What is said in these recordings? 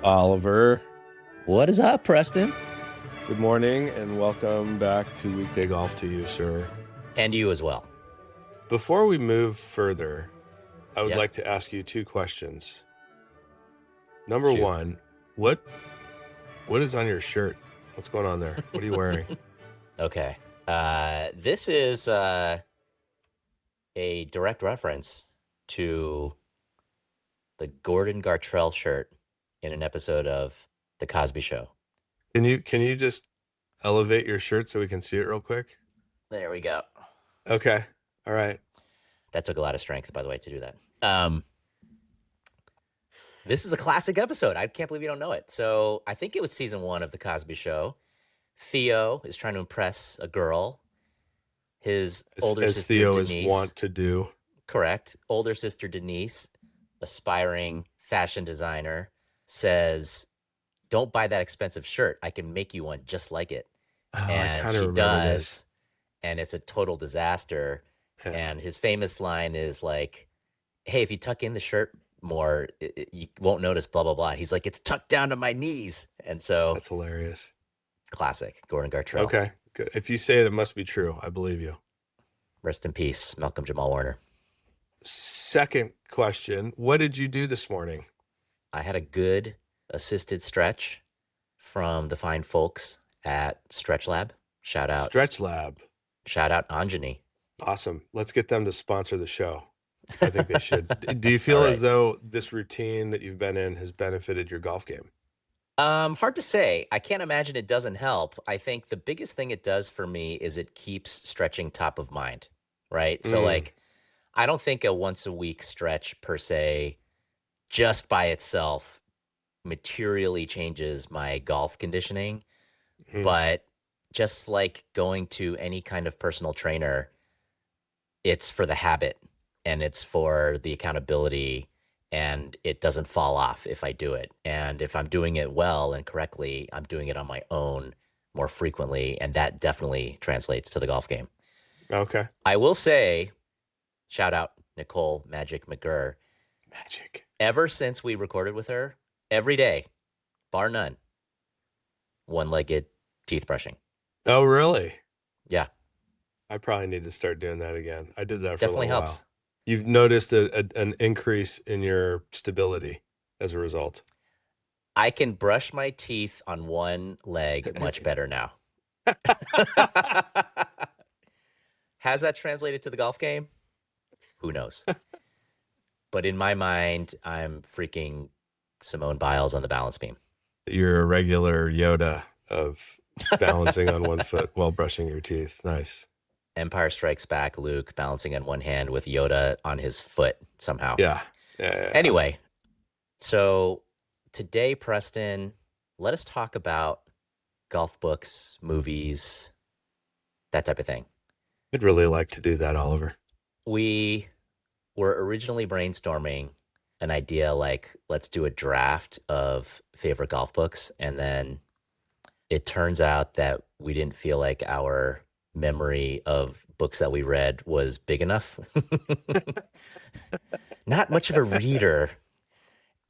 Oliver. What is up, Preston? Good morning and welcome back to Weekday Golf to you, sir. And you as well. Before we move further, I would Yep. like to ask you two questions. Number Shoot. one, what is on your shirt? What's going on there? What are you wearing? Okay. This is a direct reference to the Gordon Gartrell shirt in an episode of The Cosby Show. Can you just elevate your shirt so we can see it real quick? There we go. Okay. All right. That took a lot of strength, by the way, to do that. This is a classic episode. I can't believe you don't know it. So I think it was season 1 of The Cosby Show. Theo is trying to impress a girl. His older As sister, Theo Denise. is wont to do. Correct. Older sister, Denise, aspiring fashion designer, says, don't buy that expensive shirt. I can make you one just like it. Oh, I And kind of she remember does. this. And it's a total disaster. Yeah. And his famous line is like, hey, if you tuck in the shirt more, you won't notice, blah, blah, blah. He's like, it's tucked down to my knees. And so That's hilarious. classic, Gordon Gartrell. Okay, good. If you say it must be true. I believe you. Rest in peace, Malcolm Jamal Warner. Second question, what did you do this morning? I had a good assisted stretch from the fine folks at Stretch Lab. Shout out. Stretch Lab. Shout out Anjani. Awesome. Let's get them to sponsor the show. I think they should. Do you feel All right. as though this routine that you've been in has benefited your golf game? Hard to say. I can't imagine it doesn't help. I think the biggest thing it does for me is it keeps stretching top of mind, right? So like, I don't think a once a week stretch per se, just by itself, materially changes my golf conditioning. But just like going to any kind of personal trainer, it's for the habit and it's for the accountability, and it doesn't fall off if I do it. And if I'm doing it well and correctly, I'm doing it on my own more frequently, and that definitely translates to the golf game. Okay. I will say, shout out Nicole Magic McGurr. Magic. Ever since we recorded with her, every day, bar none, one-legged teeth brushing. Oh, really? Yeah. I probably need to start doing that again. I did that for Definitely a little helps. while. You've noticed an increase in your stability as a result. I can brush my teeth on one leg much better now. Has that translated to the golf game? Who knows? But in my mind, I'm freaking Simone Biles on the balance beam. You're a regular Yoda of balancing on one foot while brushing your teeth. Nice. Empire Strikes Back, Luke balancing on one hand with Yoda on his foot somehow. Yeah. Anyway, so today, Preston, let us talk about golf books, movies, that type of thing. I'd really like to do that, Oliver. We were originally brainstorming an idea like, let's do a draft of favorite golf books. And then it turns out that we didn't feel like our memory of books that we read was big enough. Not much of a reader.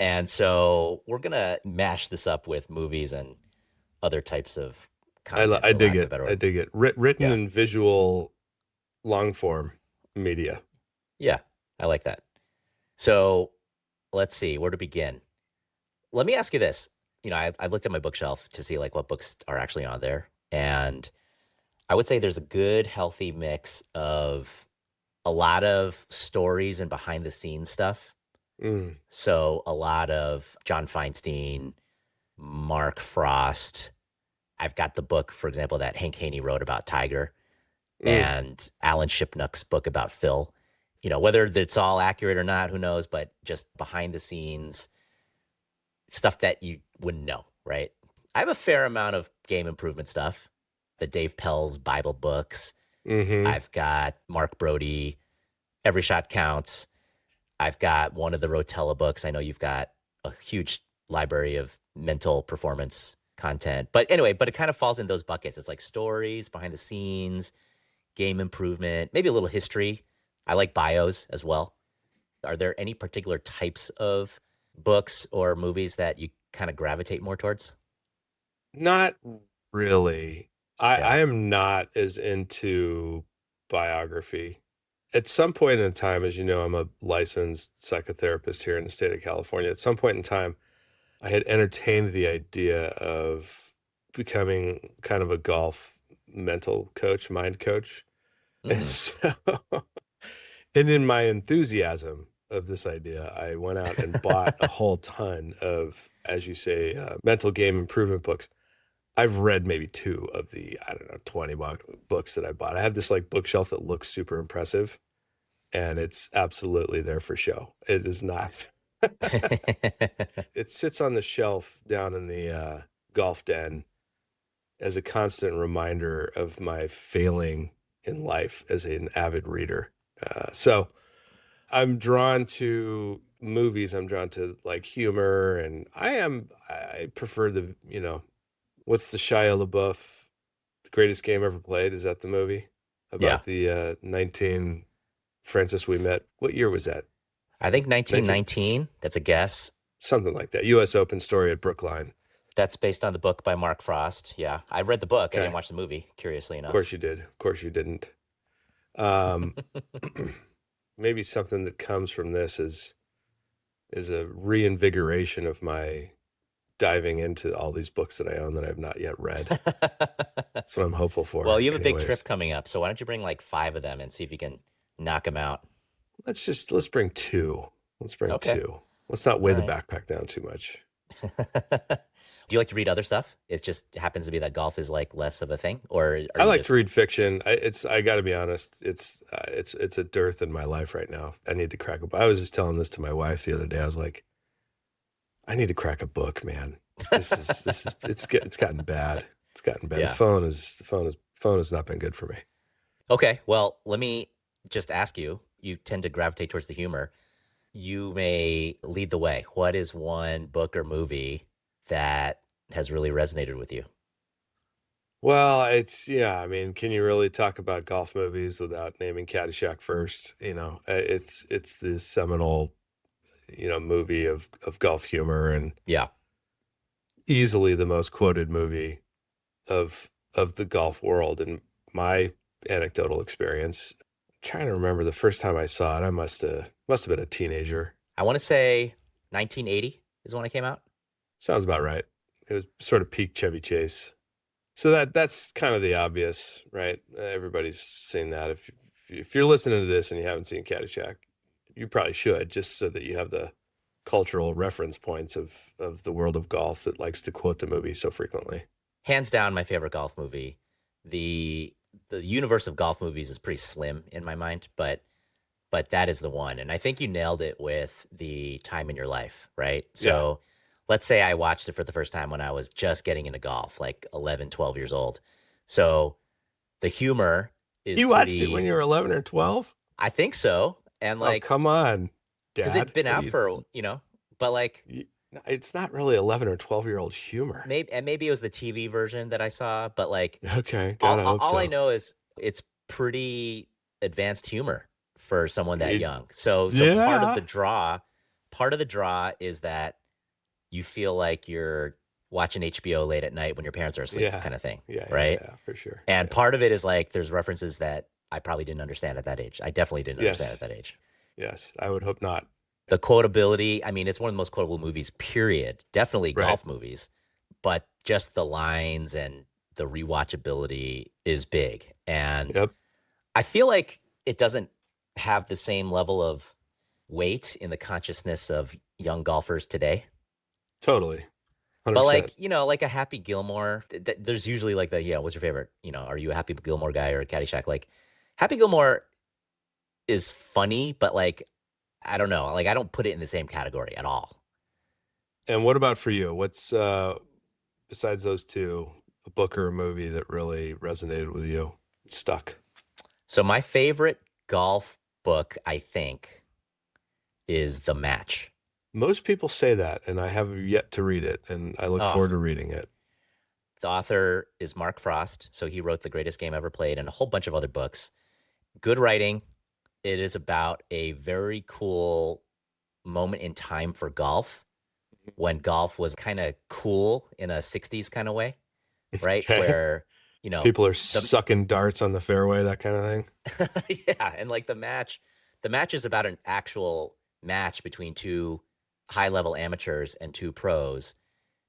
And so we're going to mash this up with movies and other types of content. I dig it. I dig it. Written and visual long form media. Yeah, I like that. So let's see where to begin. Let me ask you this. You know, I looked at my bookshelf to see like what books are actually on there. And I would say there's a good, healthy mix of a lot of stories and behind the scenes stuff. So a lot of John Feinstein, Mark Frost. I've got the book, for example, that Hank Haney wrote about Tiger, and Alan Shipnuck's book about Phil. You know, whether it's all accurate or not, who knows, but just behind the scenes stuff that you wouldn't know, right? I have a fair amount of game improvement stuff. The Dave Pell's Bible books. I've got Mark Brody, Every Shot Counts. I've got one of the Rotella books. I know you've got a huge library of mental performance content. But anyway, but it kind of falls in those buckets. It's like stories, behind the scenes, game improvement, maybe a little history. I like bios as well. Are there any particular types of books or movies that you kind of gravitate more towards? Not really. I Yeah. I am not as into biography. At some point in time, as you know, I'm a licensed psychotherapist here in the state of California. At some point in time, I had entertained the idea of becoming kind of a golf mental coach, mind coach. And Mm. so, and in my enthusiasm of this idea, I went out and bought a whole ton of, as you say, mental game improvement books. I've read maybe two of the, I don't know, 20 books that I bought. I have this like bookshelf that looks super impressive, and it's absolutely there for show. It is not. It sits on the shelf down in the golf den as a constant reminder of my failing in life as an avid reader. So I'm drawn to movies. I'm drawn to like humor, and I prefer what's the Shia LaBeouf, The Greatest Game Ever Played? Is that the movie Yeah. about the 19 Francis We Met? What year was that? I think 19 1919, that's a guess. something like that. U.S. Open story at Brookline. That's based on the book by Mark Frost. Yeah. I read the book. I didn't Okay, watch the movie, curiously of course enough. you did. Of course you didn't. Um, maybe something that comes from this is a reinvigoration of my diving into all these books that I own that I've not yet read. That's what I'm hopeful Well, for. you have a big trip Anyways, coming up, so why don't you bring like 5 of them and see if you can knock them out? let's bring two. Let's bring Okay. two. Let's not All weigh the right. backpack down too much. Do you like to read other stuff? It just happens to be that golf is like less of a thing, or are I you like to just read fiction. I got to be honest. It's a dearth in my life right now. I need to crack a. I was just telling this to my wife the other day. I was like, I need to crack a book, man. It's gotten bad. It's gotten bad. yeah. Phone has not been good for me. Okay. Well, let me just ask you. You tend to gravitate towards the humor. You may lead the way. What is one book or movie that has really resonated with you? Well, yeah. I mean, can you really talk about golf movies without naming Caddyshack first? It's this seminal, movie of golf humor, and Yeah. easily the most quoted movie of the golf world in my anecdotal experience. I'm trying to remember the first time I saw it. I must have been a teenager. I want to say 1980 is when it came out. Sounds about right. It was sort of peak Chevy Chase. So that's kind of the obvious, right? Everybody's seen that. If you're listening to this and you haven't seen Caddyshack, you probably should, just so that you have the cultural reference points of the world of golf that likes to quote the movie so frequently. Hands down, my favorite golf movie. The the universe of golf movies is pretty slim in my mind, but that is the one. And I think you nailed it with the time in your life, right? Yeah. So let's say I watched it for the first time when I was just getting into golf, like 11, 12 years old. So the humor is You watched it when pretty, you were 11 or 12? I think so. And Oh, like, come on, because it'd Dad. been What do out you, for, but like you it's not really 11 or 12-year-old humor. maybe it was the TV version that I saw, but like Okay, all, gotta all hope all I so. know is it's pretty advanced humor for someone that It, young. So yeah. part of the draw is that you feel like you're watching HBO late at night when your parents are asleep, Yeah. kind of thing, Yeah, yeah, right? yeah, for sure. And Yeah. part of it is like there's references that I probably didn't understand at that age. I definitely didn't understand at Yes. that age. Yes. I would hope not. The quotability, I mean, it's one of the most quotable movies, period. Definitely Right. golf movies, but just the lines and the rewatchability is big. And Yep. I feel like it doesn't have the same level of weight in the consciousness of young golfers today. Totally. But 100%. like, like a Happy Gilmore, there's usually like what's your favorite? Are you a Happy Gilmore guy or a Caddyshack? Like Happy Gilmore is funny, but like, I don't know. Like I don't put it in the same category at all. And what about for you? What's besides those two, a book or a movie that really resonated with you? Stuck. So my favorite golf book, I think, is The Match. Most people say that, and I have yet to read it, and I look Oh, forward to reading it. the author is Mark Frost, so he wrote The Greatest Game Ever Played and a whole bunch of other books. Good writing. It is about a very cool moment in time for golf when golf was kind of cool in a 60s kind of way, right? Okay. Where, you know, People are the sucking darts on the fairway, that kind of thing. yeah, and like the match is about an actual match between two high-level amateurs and two pros,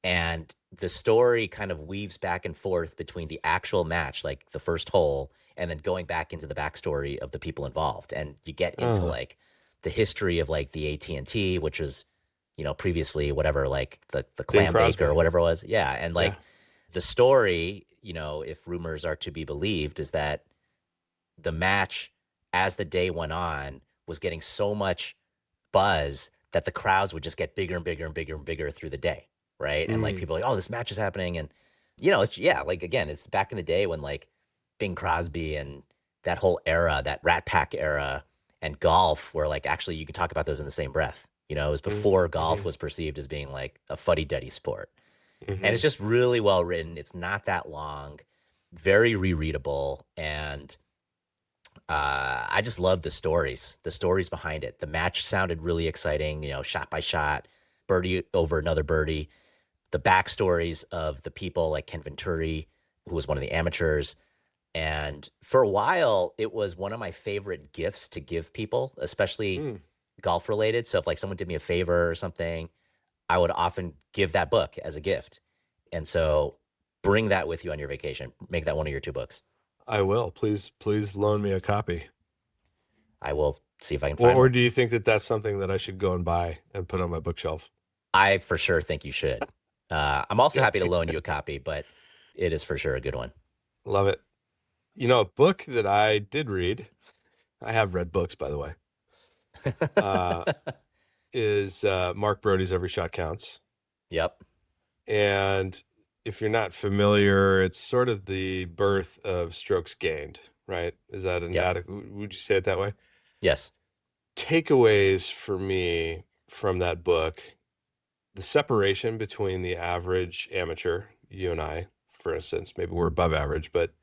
and the story kind of weaves back and forth between the actual match, like the first hole, and then going back into the backstory of the people involved, and you get into Oh, like the history of like the AT&T, which was, previously whatever, like the Bing clam bake or Crosby. whatever it was. Yeah, and Yeah. like the story, if rumors are to be believed, is that the match as the day went on was getting so much buzz that the crowds would just get bigger and bigger and bigger and bigger through the day, right? And like Mm. people are like, oh, this match is happening, and it's yeah, like again, it's back in the day when like Bing Crosby and that whole era, that Rat Pack era, and golf, where like actually you could talk about those in the same breath. It was Mm. before golf Mm-hmm. was perceived as being like a fuddy duddy sport, and Mm-hmm. it's just really well written. It's not that long, very rereadable, and I just love the stories behind it. The match sounded really exciting, shot by shot, birdie over another birdie. The backstories of the people like Ken Venturi, who was one of the amateurs. And for a while, it was one of my favorite gifts to give people, especially Mm. golf related. So if like someone did me a favor or something, I would often give that book as a gift. And so bring that with you on your vacation. Make that one of your two books. I will. Please loan me a copy. I will see if I can Or, find or one. do you think that that's something that I should go and buy and put on my bookshelf? I for sure think you should. I'm also happy to loan you a copy, but it is for sure a good one. Love it. A book that I did read, I have read books, by the way, uh, is Mark Brody's Every Shot Counts. Yep. And if you're not familiar, it's sort of the birth of strokes gained, right? Is that an Yep. adequate? Would you say it that way? Yes. Takeaways for me from that book: the separation between the average amateur, you and I, for instance, maybe we're above average, but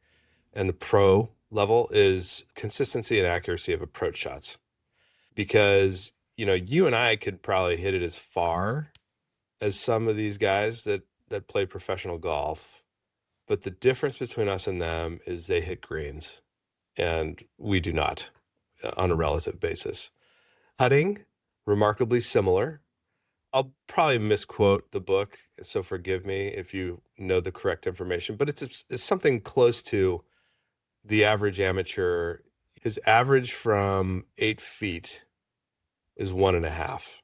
and the pro level is consistency and accuracy of approach shots. Because, you and I could probably hit it as far as some of these guys that play professional golf. But the difference between us and them is they hit greens and we do not on a relative basis. Putting, remarkably similar. I'll probably misquote the book, so forgive me if you know the correct information, but it's something close to the average amateur. His average from 8 feet is 1.5.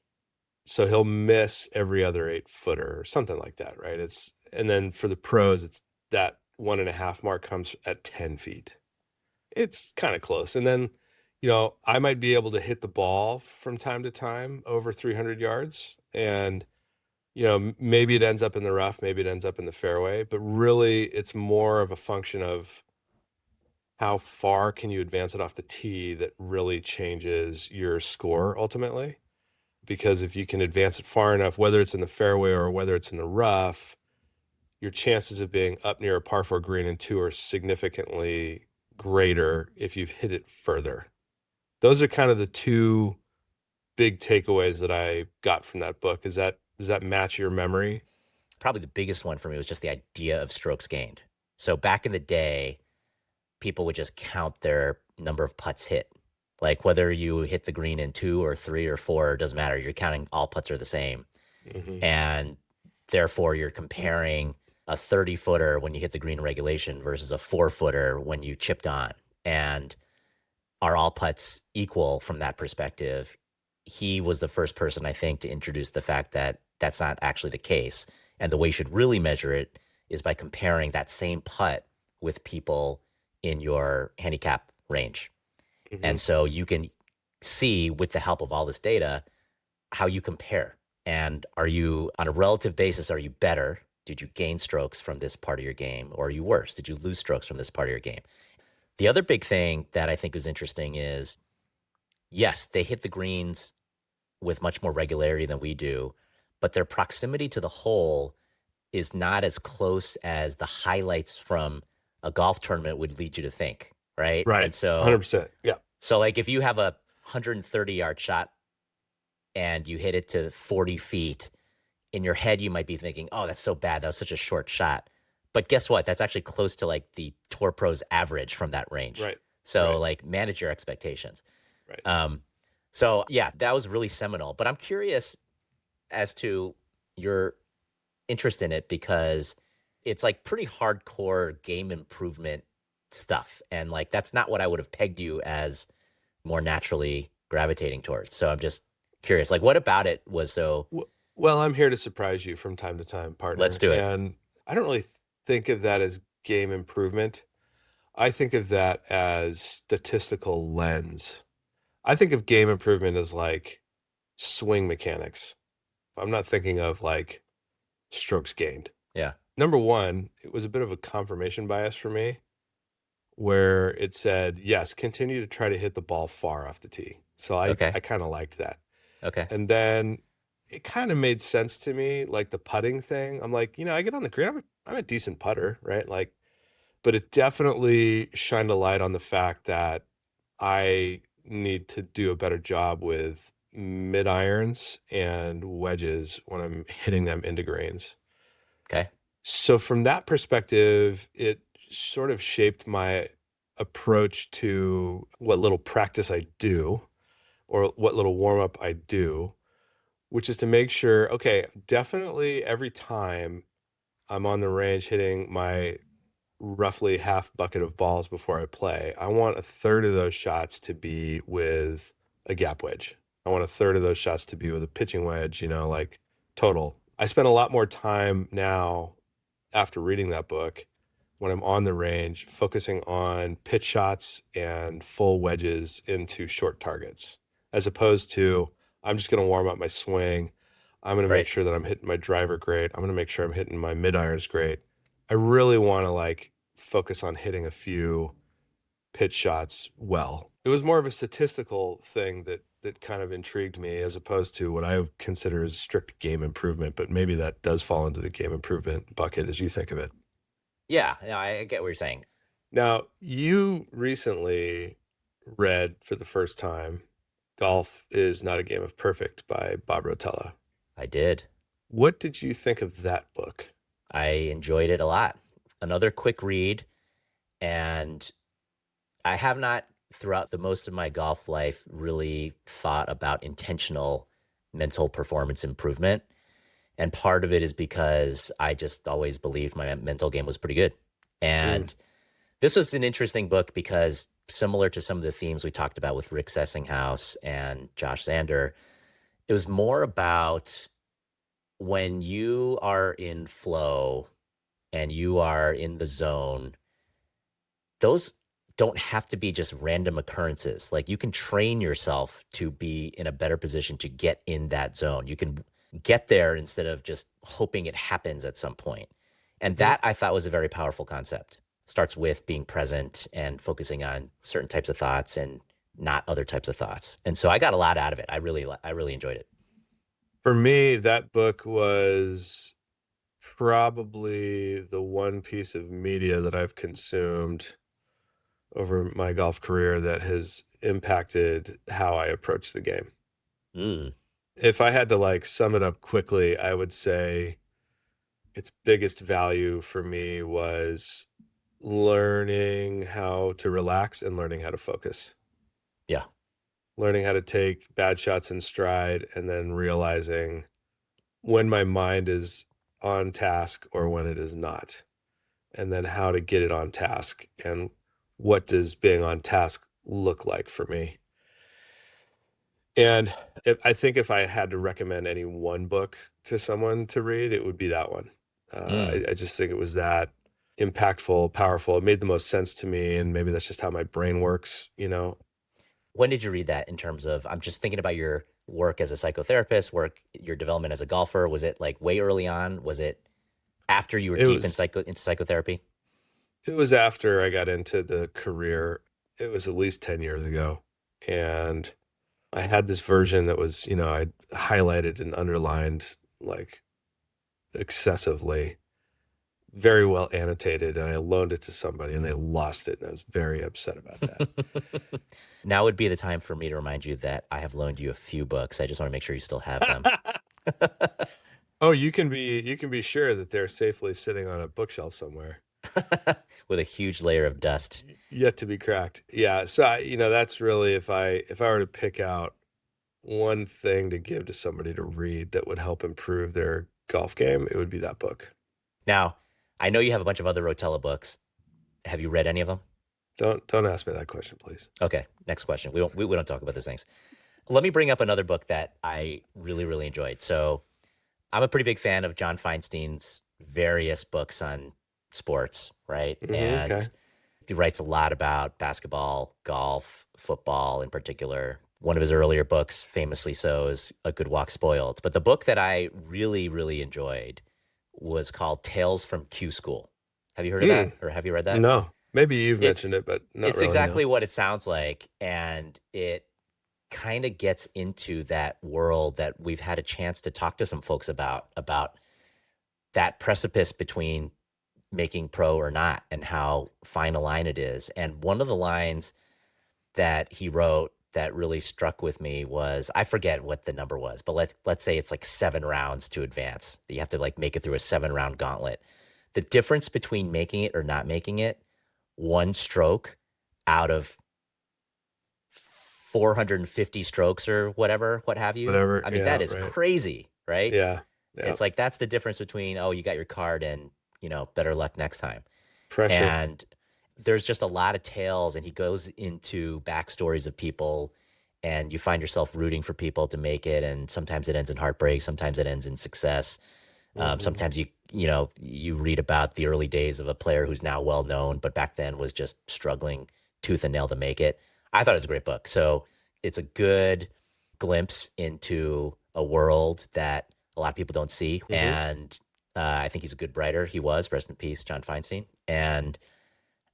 So he'll miss every other 8 footer or something like that, right? And then for the pros, it's that 1.5 mark comes at 10 feet. It's kind of close. And then, I might be able to hit the ball from time to time over 300 yards. And, maybe it ends up in the rough, maybe it ends up in the fairway, but really it's more of a function of how far can you advance it off the tee that really changes your score ultimately. Because if you can advance it far enough, whether it's in the fairway or whether it's in the rough, your chances of being up near a par four green and two are significantly greater if you've hit it further. Those are kind of the two big takeaways that I got from that book. Does that match your memory? Probably the biggest one for me was just the idea of strokes gained. So back in the day, people would just count their number of putts hit. Like whether you hit the green in 2 or 3 or 4, it doesn't matter. You're counting all putts are the same. Hmm. And therefore you're comparing a 30 footer when you hit the green in regulation versus a 4 footer when you chipped on. And are all putts equal from that perspective? He was the first person, I think, to introduce the fact that that's not actually the case. And the way you should really measure it is by comparing that same putt with people in your handicap range. Hmm. And so you can see with the help of all this data how you compare. And are you, on a relative basis, are you better? Did you gain strokes from this part of your game? Or are you worse? Did you lose strokes from this part of your game? The other big thing that I think is interesting is yes, they hit the greens with much more regularity than we do, but their proximity to the hole is not as close as the highlights from a golf tournament would lead you to think, right? Right. And so 100%. Yeah. so like if you have a 130-yard shot and you hit it to 40 feet in your head, you might be thinking, oh, that's so bad. That was such a short shot. But guess what? That's actually close to like the Tour Pros average from that range. Right. So Right. like manage your expectations. Right. So yeah, that was really seminal. But I'm curious as to your interest in it because it's like pretty hardcore game improvement stuff. And like that's not what I would have pegged you as more naturally gravitating towards. So I'm just curious, like what about it was so Well, I'm here to surprise you from time to time, let's partner. do it. And I don't really think of that as game improvement. I think of that as statistical lens. I think of game improvement as like swing mechanics. I'm not thinking of like strokes gained. Yeah. Number one, it was a bit of a confirmation bias for me where it said, yes, continue to try to hit the ball far off the tee. So I Okay. kind of liked that. Okay. And then it kind of made sense to me, like the putting thing. I'm like, I get on the green. I'm a decent putter, right? Like, but it definitely shined a light on the fact that I need to do a better job with mid irons and wedges when I'm hitting them into greens. Okay. So from that perspective, it sort of shaped my approach to what little practice I do or what little warm up I do, which is to make sure, okay, definitely every time I'm on the range hitting my roughly half bucket of balls before I play, I want a third of those shots to be with a gap wedge. I want a third of those shots to be with a pitching wedge, like total. I spend a lot more time now after reading that book when I'm on the range focusing on pitch shots and full wedges into short targets, as opposed to I'm just going to warm up my swing. I'm going to make Great. sure that I'm hitting my driver great. I'm going to make sure I'm hitting my mid irons great. I really want to like focus on hitting a few pitch shots well. It was more of a statistical thing that kind of intrigued me as opposed to what I consider as strict game improvement, but maybe that does fall into the game improvement bucket as you think of it. Yeah, I get what you're saying. Now, you recently read for the first time Golf is Not a Game of Perfect by Bob Rotella. I did. What did you think of that book? I enjoyed it a lot. Another quick read, and I have not throughout the most of my golf life really thought about intentional mental performance improvement. And part of it is because I just always believed my mental game was pretty good. Mm, And this was an interesting book because similar to some of the themes we talked about with Rick Sessinghaus and Josh Zander, it was more about when you are in flow and you are in the zone, those don't have to be just random occurrences. Like you can train yourself to be in a better position to get in that zone. You can get there instead of just hoping it happens at some point. And mm. that I thought was a very powerful concept. Starts with being present and focusing on certain types of thoughts and not other types of thoughts. And so I got a lot out of it. I really enjoyed it. For me, that book was probably the one piece of media that I've consumed over my golf career that has impacted how I approach the game. Mm, If I had to like sum it up quickly, I would say its biggest value for me was learning how to relax and learning how to focus. yeah. Learning how to take bad shots in stride and then realizing when my mind is on task or when it is not, and then how to get it on task and what does being on task look like for me. And I think if I had to recommend any one book to someone to read, it would be that one. Mm. I just think it was that impactful, powerful. It made the most sense to me, and maybe that's just how my brain works. When did you read that in terms of, I'm just thinking about your work as a psychotherapist, your development as a golfer. Was it like way early on? Was it after you were It deep in was into psychotherapy? it was after I got into the career. It was at least 10 years ago, and I had this version that was, I highlighted and underlined like excessively, very well annotated, and I loaned it to somebody and they lost it, and I was very upset about that. Now would be the time for me to remind you that I have loaned you a few books. I just want to make sure you still have them. Oh, you can be sure that they're safely sitting on a bookshelf somewhere, with a huge layer of dust. yet to be cracked. Yeah, so that's really if I were to pick out one thing to give to somebody to read that would help improve their golf game, it would be that book. Now, I know you have a bunch of other Rotella books. Have you read any of them? Don't ask me that question, please. Okay, next question. We don't talk about these things. Let me bring up another book that I really, really enjoyed. So I'm a pretty big fan of John Feinstein's various books on sports, right? And Okay. he writes a lot about basketball, golf, football in particular. One of his earlier books, famously so, is A Good Walk Spoiled. But the book that I really, really enjoyed was called Tales from Q School. Have you heard of Hmm. that, or have you read that? No. Maybe you've It mentioned it, but not it's really, no. exactly what it sounds like, and it kind of gets into that world that we've had a chance to talk to some folks about that precipice between making pro or not and how fine a line it is. And one of the lines that he wrote that really struck with me was, I forget what the number was, but let's say it's like 7 rounds to advance. You have to like make it through a 7 round gauntlet. The difference between making it or not making it, one stroke out of 450 strokes or whatever, what have you. Whatever. I mean, that Yeah, is right. crazy, right? Yeah. Yeah. It's like that's the difference between, oh, you got your card and, better luck next time. Pressure. And there's just a lot of tales, and he goes into backstories of people, and you find yourself rooting for people to make it. And sometimes it ends in heartbreak, sometimes it ends in success. Hmm. Sometimes you read about the early days of a player who's now well known, but back then was just struggling tooth and nail to make it. I thought it was a great book. So it's a good glimpse into a world that a lot of people don't see. Hmm. And I think he's a good writer. He was, rest in peace, John Feinstein. And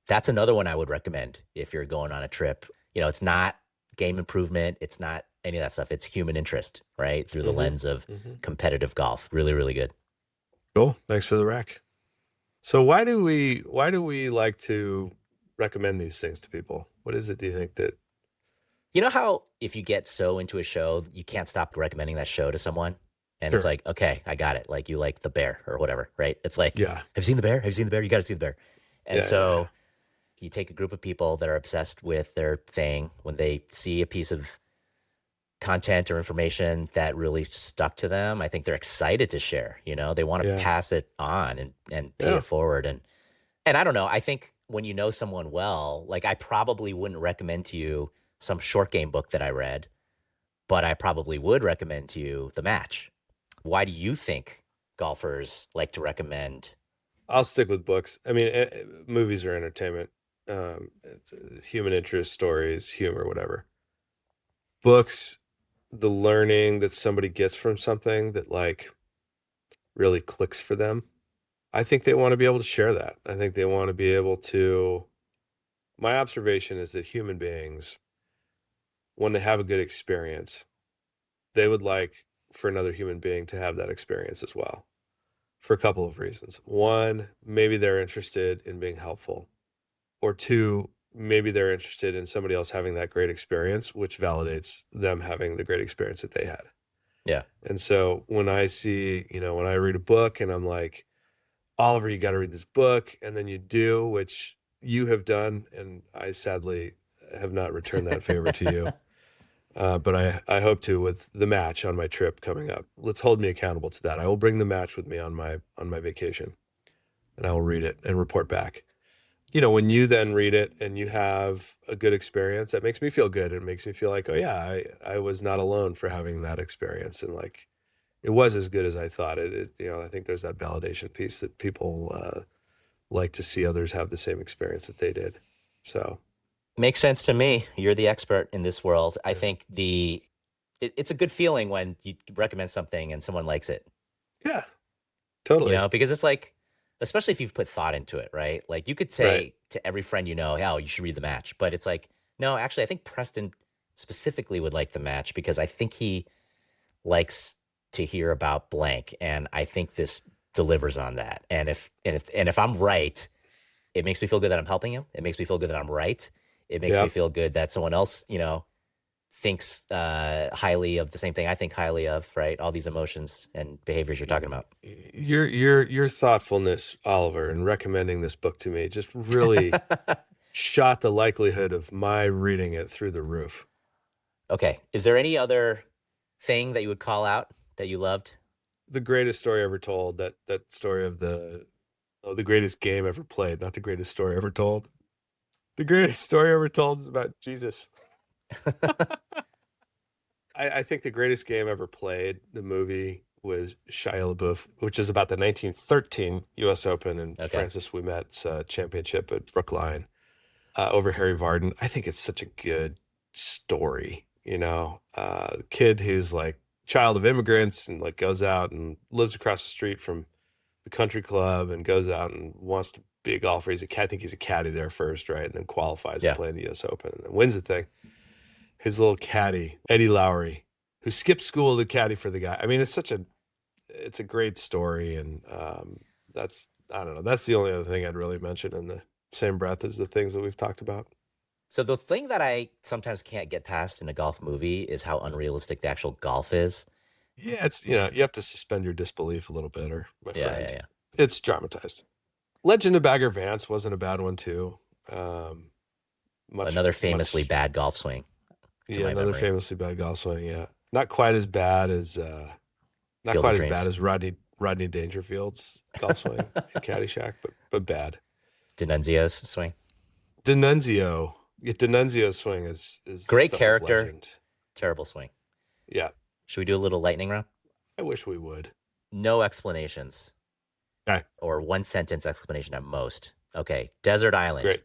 that's another one I would recommend if you're going on a trip. It's not game improvement. It's not any of that stuff. It's human interest, right? Through the Hmm. lens of Hmm. competitive golf. Really, really good. Cool. Thanks for the rec. So why do we like to recommend these things to people? What is it, do you think, that You know how if you get so into a show, you can't stop recommending that show to someone? And it's sure. like, okay, I got it. Like you like The Bear or whatever, right? It's like, Yeah. have you seen The Bear? Have you seen The Bear? You got to see The Bear. And Yeah, yeah, yeah. so you take a group of people that are obsessed with their thing. When they see a piece of content or information that really stuck to them, I think they're excited to share. They want to Yeah. pass it on and pay Yeah. it forward. And I don't know, I think when you know someone well, like I probably wouldn't recommend to you some short game book that I read, but I probably would recommend to you The Match. Why do you think golfers like to recommend? I'll stick with books. I mean, movies are entertainment. It's human interest, stories, humor, whatever. Books, the learning that somebody gets from something that like really clicks for them. I think they want to be able to share that. I think they want to be able to. My observation is that human beings, when they have a good experience, they would like for another human being to have that experience as well, for a couple of reasons. One, maybe they're interested in being helpful, or two, maybe they're interested in somebody else having that great experience, which validates them having the great experience that they had. Yeah. And so when I see, when I read a book and I'm like, Oliver, you got to read this book, and then you do, which you have done, and I sadly have not returned that favor to you. But I hope to with The Match on my trip coming up. Let's hold me accountable to that. I will bring The Match with me on my vacation, and I will read it and report back. When you then read it and you have a good experience, that makes me feel good. It makes me feel like, oh yeah, I was not alone for having that experience, and like it was as good as I thought I think there's that validation piece that people like to see others have the same experience that they did. So Makes sense to me. You're the expert in this world. I yeah, think it's a good feeling when you recommend something and someone likes it, yeah, totally, because it's like, especially if you've put thought into it, right? Like you could right, say to every friend oh, you should read The Match. But it's like, no, actually, I think Preston specifically would like The Match because I think he likes to hear about blank. And I think this delivers on that. And if I'm right, it makes me feel good that I'm helping him. It makes me feel good that I'm right. It makes yeah, me feel good that someone else, thinks highly of the same thing I think highly of, right? All these emotions and behaviors you're talking about. Your thoughtfulness, Oliver, in recommending this book to me just really shot the likelihood of my reading it through the roof. Okay. Is there any other thing that you would call out that you loved? The greatest story ever told, that story of the greatest game ever played, not the greatest story ever told. The greatest story ever told is about Jesus. I think the greatest game ever played, the movie, was Shia LaBeouf, which is about the 1913 U.S. Open and Okay. Francis Ouimet's championship at Brookline over Harry Vardon. I think it's such a good story, kid who's like child of immigrants and like goes out and lives across the street from the country club and goes out and wants to be a golfer. I think he's a caddy there first, right? And then qualifies to play in the U.S. Open and then wins the thing. His little caddy, Eddie Lowry, who skipped school to caddy for the guy. I mean, it's a great story. And I don't know. That's the only other thing I'd really mention in the same breath as the things that we've talked about. So the thing that I sometimes can't get past in a golf movie is how unrealistic the actual golf is. Yeah, it's, you have to suspend your disbelief a little bit, or my friend. Yeah. It's dramatized. Legend of Bagger Vance wasn't a bad one too. Another famously bad golf swing. Another famously bad golf swing. Yeah, not quite as bad as Rodney Dangerfield's golf swing in Caddyshack, but bad. D'Annunzio's swing. D'Annunzio's swing is great character, terrible swing. Yeah. Should we do a little lightning round? I wish we would. No explanations. Okay. Or one sentence explanation at most. Okay. Desert Island. Great.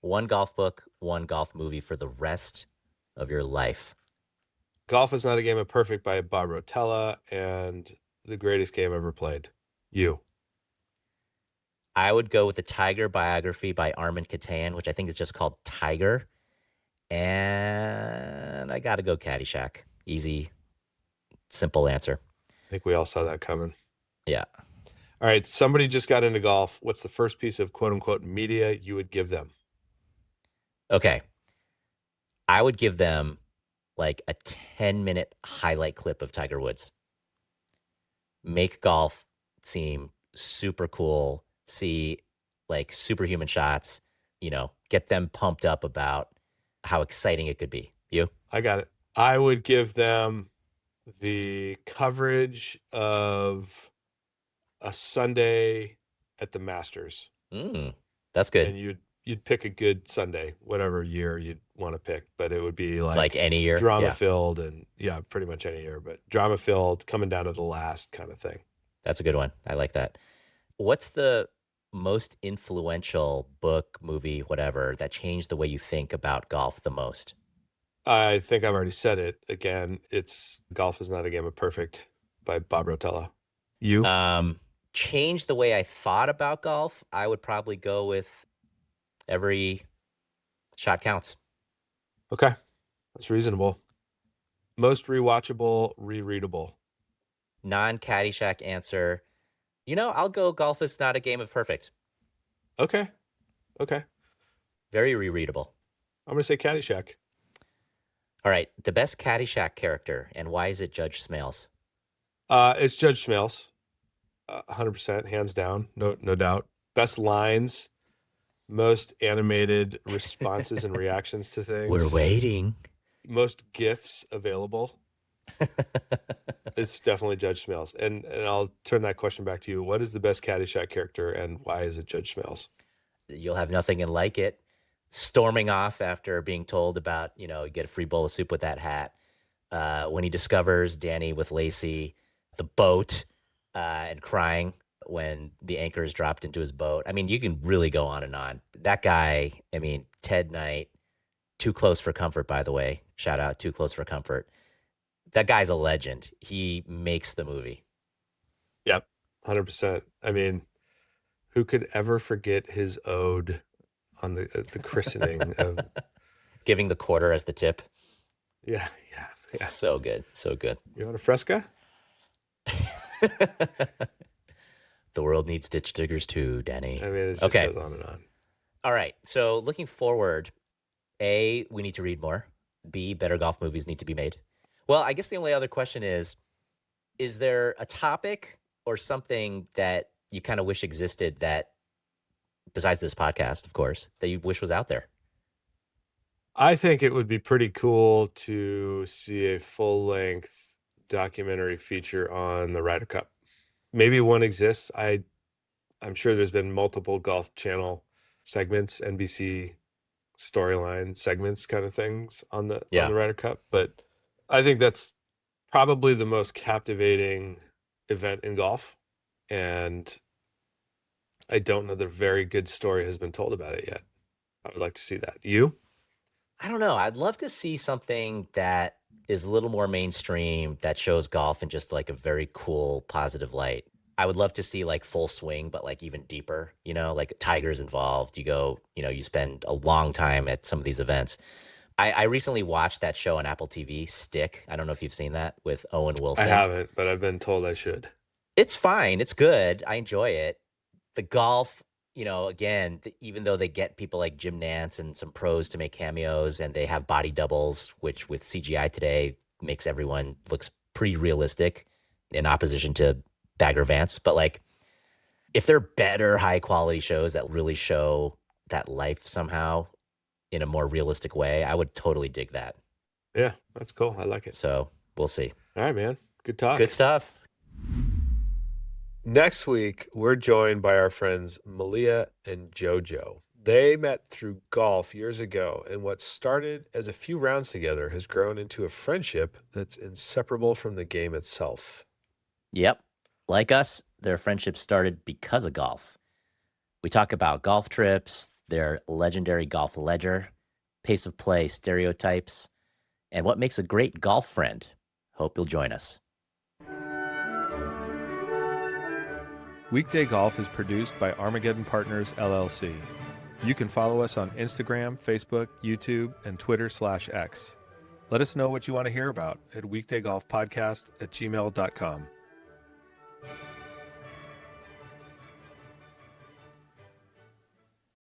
One golf book, one golf movie for the rest of your life. Golf is Not a Game of Perfect by Bob Rotella, and The Greatest Game Ever Played. You. I would go with the Tiger biography by Armin Katayan, which I think is just called Tiger. And I got to go Caddyshack. Easy, simple answer. I think we all saw that coming. Yeah. All right. Somebody just got into golf. What's the first piece of quote unquote media you would give them? Okay. I would give them like a 10-minute highlight clip of Tiger Woods. Make golf seem super cool. See like superhuman shots, get them pumped up about how exciting it could be. You? I got it. I would give them the coverage of a Sunday at the Masters. That's good. And you'd pick a good Sunday, whatever year you'd want to pick, but it would be like any year, drama-filled, and pretty much any year, but drama-filled, coming down to the last kind of thing. That's a good one. I like that. What's the most influential book, movie, whatever, that changed the way you think about golf the most? I think I've already said it. Again, it's Golf is Not a Game of Perfect by Bob Rotella. You? Changed the way I thought about golf. I would probably go with Every Shot Counts. Okay. That's reasonable. Most rewatchable, rereadable. Non-Caddyshack answer. I'll go Golf is Not a Game of Perfect. Okay. Very rereadable. I'm going to say Caddyshack. All right. The best Caddyshack character, and why is it Judge Smales? It's Judge Smales. 100%, hands down. No doubt. Best lines, most animated responses and reactions to things. We're waiting. Most GIFs available. It's definitely Judge Smales. And I'll turn that question back to you. What is the best Caddyshack character, and why is it Judge Smales? You'll have nothing and like it. Storming off after being told about, you get a free bowl of soup with that hat. When he discovers Danny with Lacey, the boat, and crying when the anchor is dropped into his boat. I mean, you can really go on and on. That guy, Ted Knight, Too Close for Comfort, by the way. Shout out, Too Close for Comfort. That guy's a legend. He makes the movie. Yep, 100%. Who could ever forget his ode on the christening of giving the quarter as the tip? Yeah. So good. You want a Fresca? The world needs ditch diggers too, Danny. It just goes on and on. All right. So looking forward, we need to read more. B, better golf movies need to be made? Well, I guess the only other question is there a topic or something that you kind of wish existed that, besides this podcast, of course, that you wish was out there? I think it would be pretty cool to see a full-length documentary feature on the Ryder Cup. Maybe one exists. I'm sure there's been multiple Golf Channel segments, NBC storyline segments kind of things on the Ryder Cup, but I think that's probably the most captivating event in golf, and I don't know that a very good story has been told about it yet. I would like to see that. You? I don't know. I'd love to see something that is a little more mainstream that shows golf in just like a very cool, positive light. I would love to see like Full Swing, but like even deeper, like Tiger's involved. You go, you spend a long time at some of these events. I recently watched that show on Apple TV, Stick. I don't know if you've seen that with Owen Wilson. I haven't, but I've been told I should. It's fine. It's good. I enjoy it. The golf, again, even though they get people like Jim Nantz and some pros to make cameos, and they have body doubles, which with CGI today makes everyone looks pretty realistic in opposition to Bagger Vance. But like, if they're better high quality shows that really show that life somehow in a more realistic way, I would totally dig that. Yeah, that's cool. I like it. So we'll see. All right, man. Good talk. Good stuff. Next week, we're joined by our friends Malia and JoJo. They met through golf years ago, and what started as a few rounds together has grown into a friendship that's inseparable from the game itself. Yep. Like us, their friendship started because of golf. We talk about golf trips, their legendary golf ledger, pace of play stereotypes, and what makes a great golf friend. Hope you'll join us. Weekday Golf is produced by Armageddon Partners, LLC. You can follow us on Instagram, Facebook, YouTube, and Twitter/X. Let us know what you want to hear about at weekdaygolfpodcast@gmail.com.